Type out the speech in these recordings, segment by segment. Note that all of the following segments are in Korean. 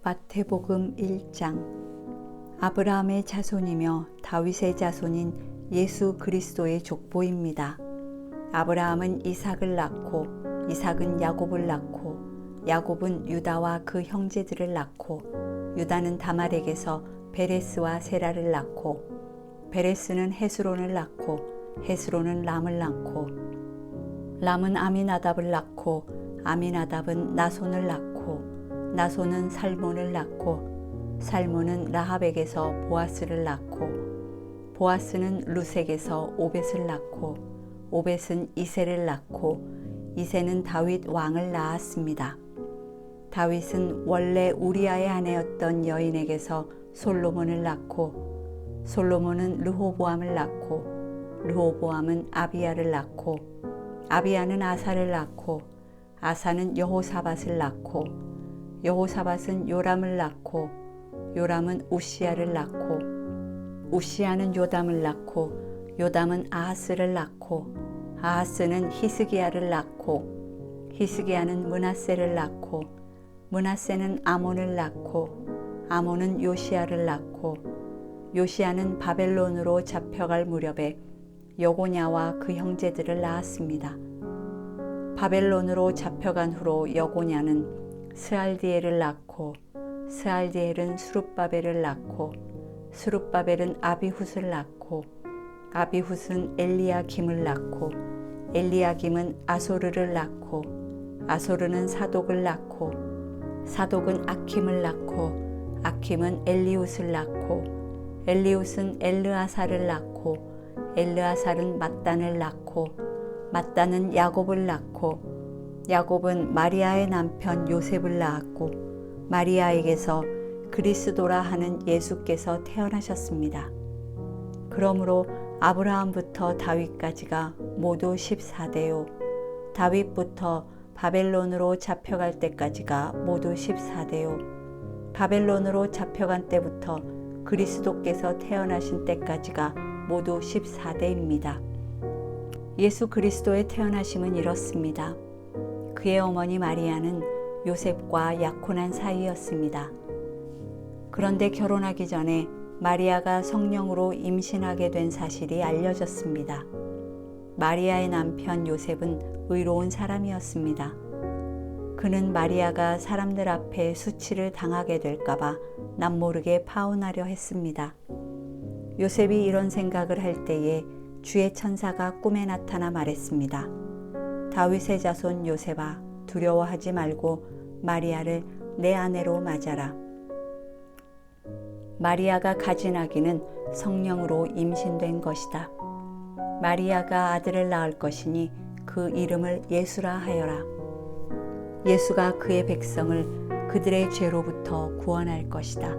마태복음 1장. 아브라함의 자손이며 다윗의 자손인 예수 그리스도의 족보입니다. 아브라함은 이삭을 낳고 이삭은 야곱을 낳고 야곱은 유다와 그 형제들을 낳고 유다는 다말에게서 베레스와 세라를 낳고 베레스는 헤스론을 낳고 헤스론은 람을 낳고 람은 아미나답을 낳고 아미나답은 나손을 낳고 나손은 살몬을 낳고 살몬은 라합에게서 보아스를 낳고 보아스는 루색에서 오벳을 낳고 오벳은 이새를 낳고 이새는 다윗 왕을 낳았습니다. 다윗은 원래 우리아의 아내였던 여인에게서 솔로몬을 낳고 솔로몬은 르호보암을 낳고 르호보암은 아비야를 낳고 아비야는 아사를 낳고 아사는 여호사밧을 낳고 여호사밧은 요람을 낳고 요람은 우시야를 낳고 우시야는 요담을 낳고 요담은 아하스를 낳고 아하스는 히스기야를 낳고 히스기야는 므낫세를 낳고 므낫세는 아몬을 낳고 아몬은 요시야를 낳고 요시야는 바벨론으로 잡혀갈 무렵에 여고냐와 그 형제들을 낳았습니다. 바벨론으로 잡혀간 후로 여고냐는 스알디엘을 낳고 스알디엘은 수룹바벨을 낳고 수룹바벨은 아비훗을 낳고 아비훗은 엘리야김을 낳고 엘리야김은 아소르를 낳고 아소르는 사독을 낳고 사독은 아킴을 낳고 아킴은 엘리훗을 낳고 엘리훗은 엘르아사를 낳고 엘르아살은 mat단을 낳고 mat단은 야곱을 낳고 야곱은 마리아의 남편 요셉을 낳았고 마리아에게서 그리스도라 하는 예수께서 태어나셨습니다. 그러므로 아브라함부터 다윗까지가 모두 14대요 다윗부터 바벨론으로 잡혀갈 때까지가 모두 14대요 바벨론으로 잡혀간 때부터 그리스도께서 태어나신 때까지가 모두 14대입니다. 예수 그리스도의 태어나심은 이렇습니다. 그의 어머니 마리아는 요셉과 약혼한 사이였습니다. 그런데 결혼하기 전에 마리아가 성령으로 임신하게 된 사실이 알려졌습니다. 마리아의 남편 요셉은 의로운 사람이었습니다. 그는 마리아가 사람들 앞에 수치를 당하게 될까봐 남모르게 파혼하려 했습니다. 요셉이 이런 생각을 할 때에 주의 천사가 꿈에 나타나 말했습니다. 다윗의 자손 요셉아, 두려워하지 말고 마리아를 내 아내로 맞아라. 마리아가 가진 아기는 성령으로 임신된 것이다. 마리아가 아들을 낳을 것이니 그 이름을 예수라 하여라. 예수가 그의 백성을 그들의 죄로부터 구원할 것이다.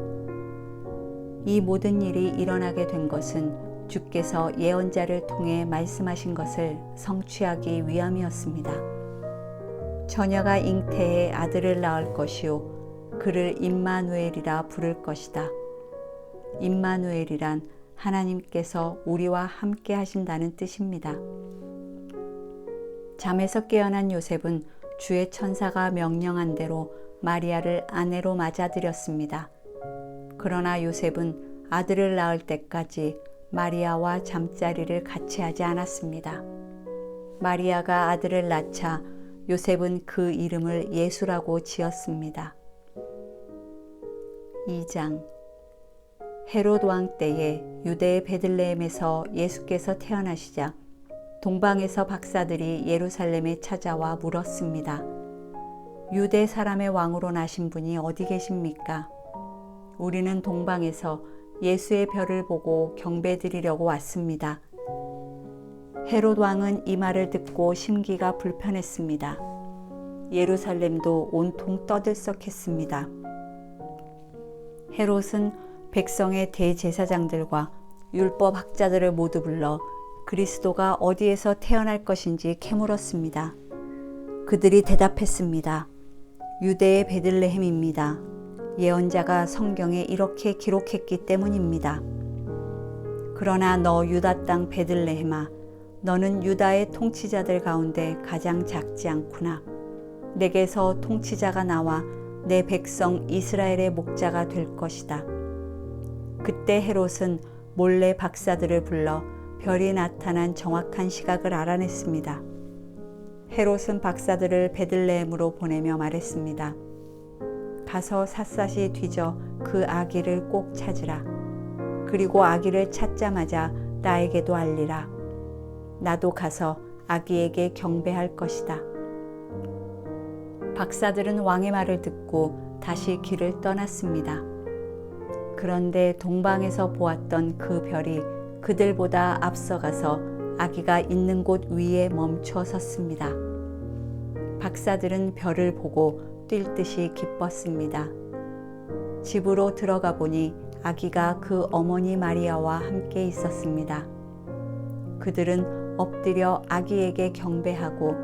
이 모든 일이 일어나게 된 것은 주께서 예언자를 통해 말씀하신 것을 성취하기 위함이었습니다. 처녀가 잉태해 아들을 낳을 것이요 그를 임마누엘이라 부를 것이다. 임마누엘이란 하나님께서 우리와 함께 하신다는 뜻입니다. 잠에서 깨어난 요셉은 주의 천사가 명령한 대로 마리아를 아내로 맞아들였습니다. 그러나 요셉은 아들을 낳을 때까지 마리아와 잠자리를 같이 하지 않았습니다. 마리아가 아들을 낳자 요셉은 그 이름을 예수라고 지었습니다. 2장. 헤롯 왕 때에 유대의 베들레헴에서 예수께서 태어나시자 동방에서 박사들이 예루살렘에 찾아와 물었습니다. 유대 사람의 왕으로 나신 분이 어디 계십니까? 우리는 동방에서 예수의 별을 보고 경배드리려고 왔습니다. 헤롯 왕은 이 말을 듣고 심기가 불편했습니다. 예루살렘도 온통 떠들썩했습니다. 헤롯은 백성의 대제사장들과 율법 학자들을 모두 불러 그리스도가 어디에서 태어날 것인지 캐물었습니다. 그들이 대답했습니다. 유대의 베들레헴입니다. 예언자가 성경에 이렇게 기록했기 때문입니다. 그러나 너 유다 땅 베들레헴아, 너는 유다의 통치자들 가운데 가장 작지 않구나. 내게서 통치자가 나와 내 백성 이스라엘의 목자가 될 것이다. 그때 헤롯은 몰래 박사들을 불러 별이 나타난 정확한 시각을 알아냈습니다. 헤롯은 박사들을 베들레헴으로 보내며 말했습니다. 가서 샅샅이 뒤져 그 아기를 꼭 찾으라. 그리고 아기를 찾자마자 나에게도 알리라. 나도 가서 아기에게 경배할 것이다. 박사들은 왕의 말을 듣고 다시 길을 떠났습니다. 그런데 동방에서 보았던 그 별이 그들보다 앞서가서 아기가 있는 곳 위에 멈춰 섰습니다. 박사들은 별을 보고 뛸 듯이 기뻤습니다. 집으로 들어가 보니 아기가 그 어머니 마리아와 함께 있었습니다. 그들은 엎드려 아기에게 경배하고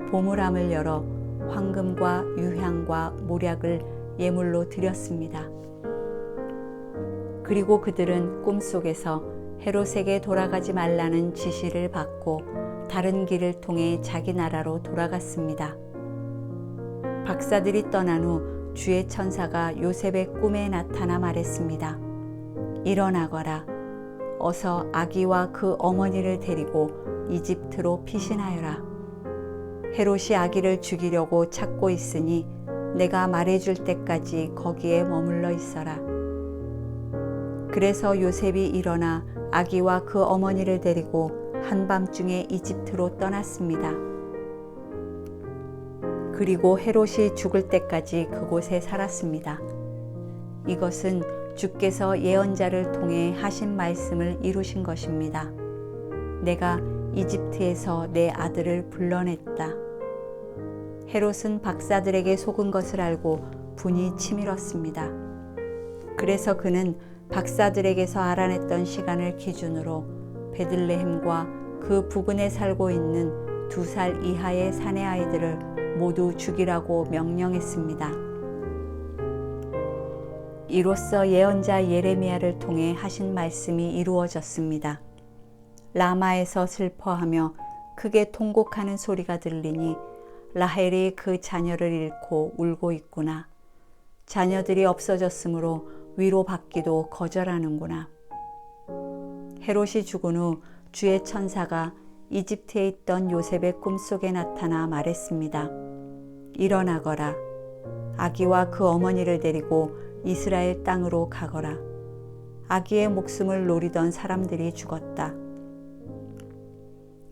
보물함을 열어 황금과 유향과 몰약을 예물로 드렸습니다. 그리고 그들은 꿈속에서 헤롯에게 돌아가지 말라는 지시를 받고 다른 길을 통해 자기 나라로 돌아갔습니다. 박사들이 떠난 후 주의 천사가 요셉의 꿈에 나타나 말했습니다. 일어나거라. 어서 아기와 그 어머니를 데리고 이집트로 피신하여라. 헤롯이 아기를 죽이려고 찾고 있으니 내가 말해줄 때까지 거기에 머물러 있어라. 그래서 요셉이 일어나 아기와 그 어머니를 데리고 한밤중에 이집트로 떠났습니다. 그리고 헤롯이 죽을 때까지 그곳에 살았습니다. 이것은 주께서 예언자를 통해 하신 말씀을 이루신 것입니다. 내가 이집트에서 내 아들을 불러냈다. 헤롯은 박사들에게 속은 것을 알고 분이 치밀었습니다. 그래서 그는 박사들에게서 알아냈던 시간을 기준으로 베들레헴과 그 부근에 살고 있는 2살 이하의 사내 아이들을 모두 죽이라고 명령했습니다. 이로써 예언자 예레미야를 통해 하신 말씀이 이루어졌습니다. 라마에서 슬퍼하며 크게 통곡하는 소리가 들리니 라헬이 그 자녀를 잃고 울고 있구나. 자녀들이 없어졌으므로 위로받기도 거절하는구나. 헤롯이 죽은 후 주의 천사가 이집트에 있던 요셉의 꿈속에 나타나 말했습니다. 일어나거라. 아기와 그 어머니를 데리고 이스라엘 땅으로 가거라. 아기의 목숨을 노리던 사람들이 죽었다.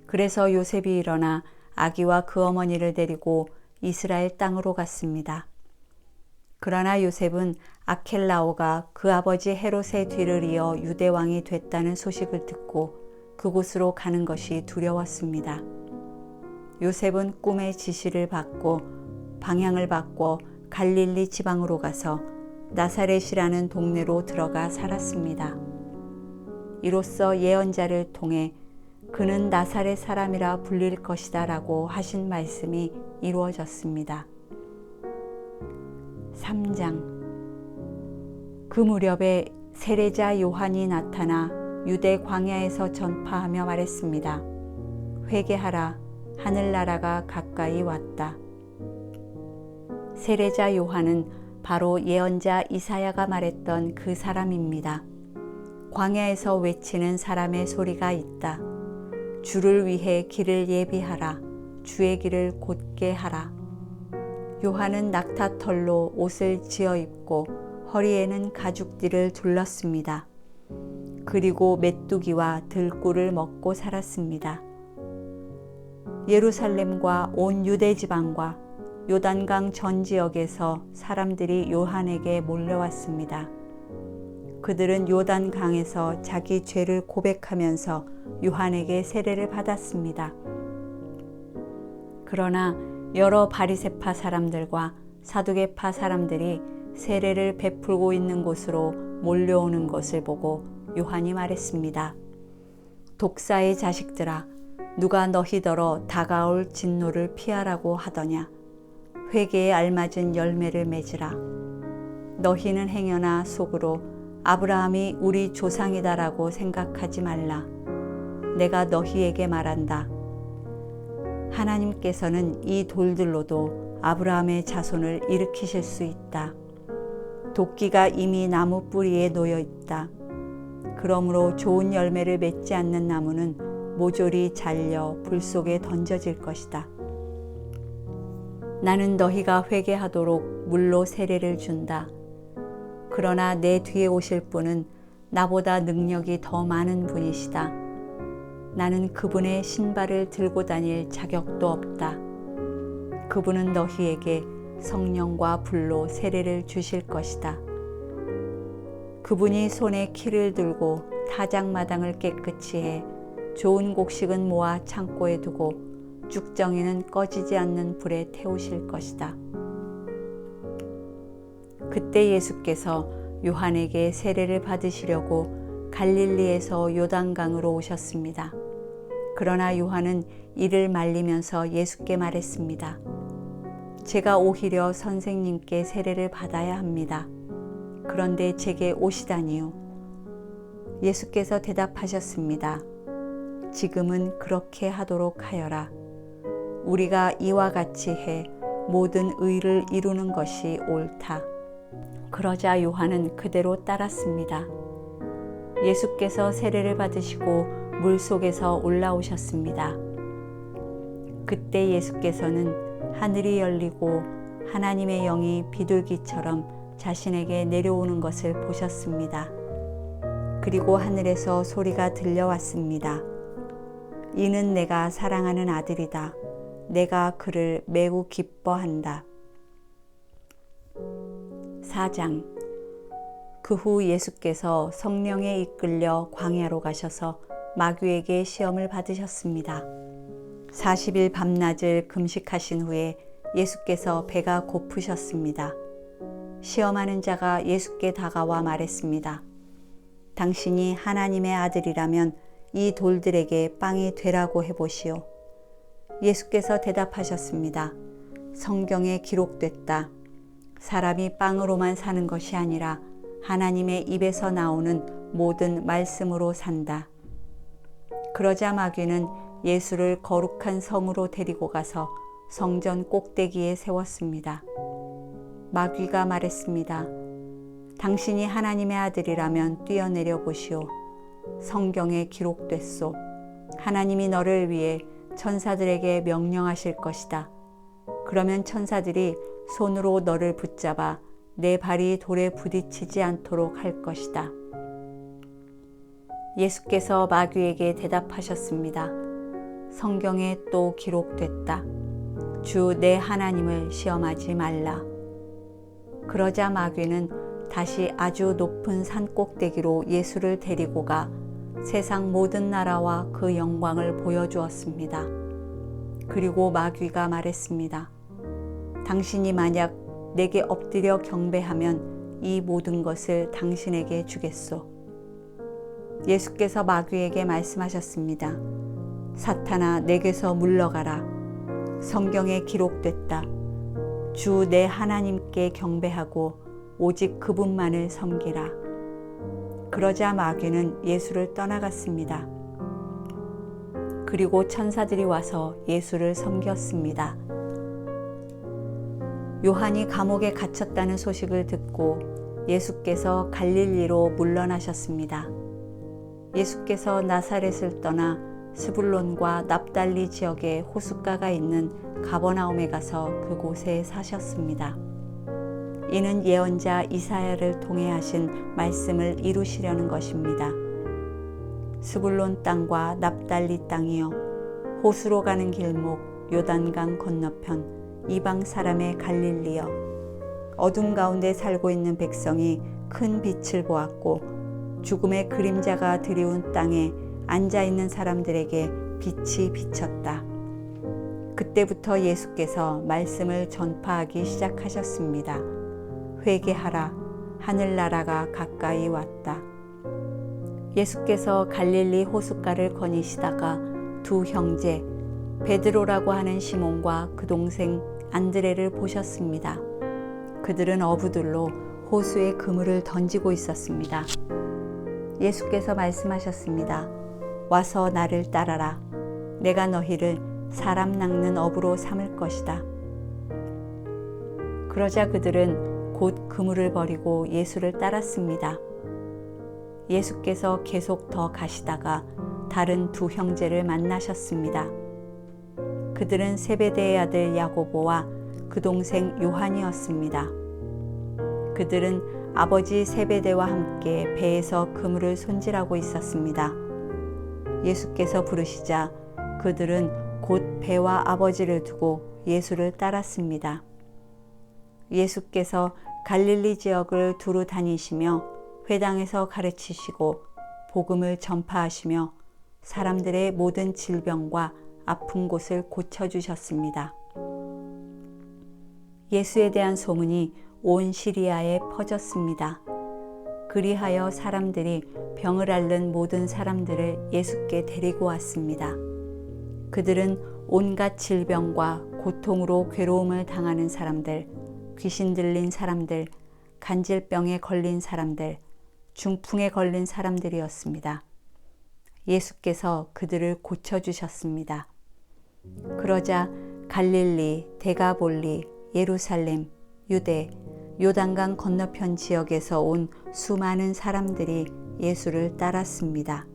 그래서 요셉이 일어나 아기와 그 어머니를 데리고 이스라엘 땅으로 갔습니다. 그러나 요셉은 아켈라오가 그 아버지 헤롯의 뒤를 이어 유대 왕이 됐다는 소식을 듣고 그곳으로 가는 것이 두려웠습니다. 요셉은 꿈의 지시를 받고 방향을 바꿔 갈릴리 지방으로 가서 나사렛이라는 동네로 들어가 살았습니다. 이로써 예언자를 통해 그는 나사렛 사람이라 불릴 것이다 라고 하신 말씀이 이루어졌습니다. 3장. 그 무렵에 세례자 요한이 나타나 유대 광야에서 전파하며 말했습니다. 회개하라, 하늘나라가 가까이 왔다. 세례자 요한은 바로 예언자 이사야가 말했던 그 사람입니다. 광야에서 외치는 사람의 소리가 있다. 주를 위해 길을 예비하라. 주의 길을 곧게 하라. 요한은 낙타털로 옷을 지어 입고 허리에는 가죽띠를 둘렀습니다. 그리고 메뚜기와 들꿀을 먹고 살았습니다. 예루살렘과 온 유대 지방과 요단강 전 지역에서 사람들이 요한에게 몰려왔습니다. 그들은 요단강에서 자기 죄를 고백하면서 요한에게 세례를 받았습니다. 그러나 여러 바리새파 사람들과 사두개파 사람들이 세례를 베풀고 있는 곳으로 몰려오는 것을 보고 요한이 말했습니다. 독사의 자식들아, 누가 너희더러 다가올 진노를 피하라고 하더냐. 회개에 알맞은 열매를 맺으라. 너희는 행여나 속으로 아브라함이 우리 조상이다라고 생각하지 말라. 내가 너희에게 말한다. 하나님께서는 이 돌들로도 아브라함의 자손을 일으키실 수 있다. 도끼가 이미 나무 뿌리에 놓여 있다. 그러므로 좋은 열매를 맺지 않는 나무는 모조리 잘려 불 속에 던져질 것이다. 나는 너희가 회개하도록 물로 세례를 준다. 그러나 내 뒤에 오실 분은 나보다 능력이 더 많은 분이시다. 나는 그분의 신발을 들고 다닐 자격도 없다. 그분은 너희에게 성령과 불로 세례를 주실 것이다. 그분이 손에 키를 들고 타작마당을 깨끗이 해 좋은 곡식은 모아 창고에 두고 쭉정이는 꺼지지 않는 불에 태우실 것이다. 그때 예수께서 요한에게 세례를 받으시려고 갈릴리에서 요단강으로 오셨습니다. 그러나 요한은 이를 말리면서 예수께 말했습니다. 제가 오히려 선생님께 세례를 받아야 합니다. 그런데 제게 오시다니요. 예수께서 대답하셨습니다. 지금은 그렇게 하도록 하여라. 우리가 이와 같이 해 모든 의를 이루는 것이 옳다. 그러자 요한은 그대로 따랐습니다. 예수께서 세례를 받으시고 물 속에서 올라오셨습니다. 그때 예수께서는 하늘이 열리고 하나님의 영이 비둘기처럼 자신에게 내려오는 것을 보셨습니다. 그리고 하늘에서 소리가 들려왔습니다. 이는 내가 사랑하는 아들이다. 내가 그를 매우 기뻐한다. 4장. 그 후 예수께서 성령에 이끌려 광야로 가셔서 마귀에게 시험을 받으셨습니다. 40일 밤낮을 금식하신 후에 예수께서 배가 고프셨습니다. 시험하는 자가 예수께 다가와 말했습니다. 당신이 하나님의 아들이라면 이 돌들에게 빵이 되라고 해보시오. 예수께서 대답하셨습니다. 성경에 기록됐다. 사람이 빵으로만 사는 것이 아니라 하나님의 입에서 나오는 모든 말씀으로 산다. 그러자 마귀는 예수를 거룩한 성으로 데리고 가서 성전 꼭대기에 세웠습니다. 마귀가 말했습니다. 당신이 하나님의 아들이라면 뛰어내려 보시오. 성경에 기록됐소. 하나님이 너를 위해 천사들에게 명령하실 것이다. 그러면 천사들이 손으로 너를 붙잡아 내 발이 돌에 부딪히지 않도록 할 것이다. 예수께서 마귀에게 대답하셨습니다. 성경에 또 기록됐다. 주 내 하나님을 시험하지 말라. 그러자 마귀는 다시 아주 높은 산 꼭대기로 예수를 데리고 가 세상 모든 나라와 그 영광을 보여주었습니다. 그리고 마귀가 말했습니다. 당신이 만약 내게 엎드려 경배하면 이 모든 것을 당신에게 주겠소. 예수께서 마귀에게 말씀하셨습니다. 사탄아, 내게서 물러가라. 성경에 기록됐다. 주 내 하나님께 경배하고 오직 그분만을 섬기라. 그러자 마귀는 예수를 떠나갔습니다. 그리고 천사들이 와서 예수를 섬겼습니다. 요한이 감옥에 갇혔다는 소식을 듣고 예수께서 갈릴리로 물러나셨습니다. 예수께서 나사렛을 떠나 스불론과 납달리 지역에 호숫가가 있는 가버나움에 가서 그곳에 사셨습니다. 이는 예언자 이사야를 통해 하신 말씀을 이루시려는 것입니다. 스불론 땅과 납달리 땅이여, 호수로 가는 길목 요단강 건너편 이방 사람의 갈릴리여, 어둠 가운데 살고 있는 백성이 큰 빛을 보았고 죽음의 그림자가 드리운 땅에 앉아있는 사람들에게 빛이 비쳤다. 그때부터 예수께서 말씀을 전파하기 시작하셨습니다. 회개하라, 하늘나라가 가까이 왔다. 예수께서 갈릴리 호숫가를 거니시다가 두 형제 베드로라고 하는 시몬과 그 동생 안드레를 보셨습니다. 그들은 어부들로 호수에 그물을 던지고 있었습니다. 예수께서 말씀하셨습니다. 와서 나를 따라라. 내가 너희를 사람 낚는 어부로 삼을 것이다. 그러자 그들은 곧 그물을 버리고 예수를 따랐습니다. 예수께서 계속 더 가시다가 다른 두 형제를 만나셨습니다. 그들은 세베대의 아들 야고보와 그 동생 요한이었습니다. 그들은 아버지 세베대와 함께 배에서 그물을 손질하고 있었습니다. 예수께서 부르시자 그들은 곧 배와 아버지를 두고 예수를 따랐습니다. 예수께서 갈릴리 지역을 두루 다니시며 회당에서 가르치시고 복음을 전파하시며 사람들의 모든 질병과 아픈 곳을 고쳐주셨습니다. 예수에 대한 소문이 온 시리아에 퍼졌습니다. 그리하여 사람들이 병을 앓는 모든 사람들을 예수께 데리고 왔습니다. 그들은 온갖 질병과 고통으로 괴로움을 당하는 사람들, 귀신 들린 사람들, 간질병에 걸린 사람들, 중풍에 걸린 사람들이었습니다. 예수께서 그들을 고쳐주셨습니다. 그러자 갈릴리, 데가볼리, 예루살렘, 유대, 요단강 건너편 지역에서 온 수많은 사람들이 예수를 따랐습니다.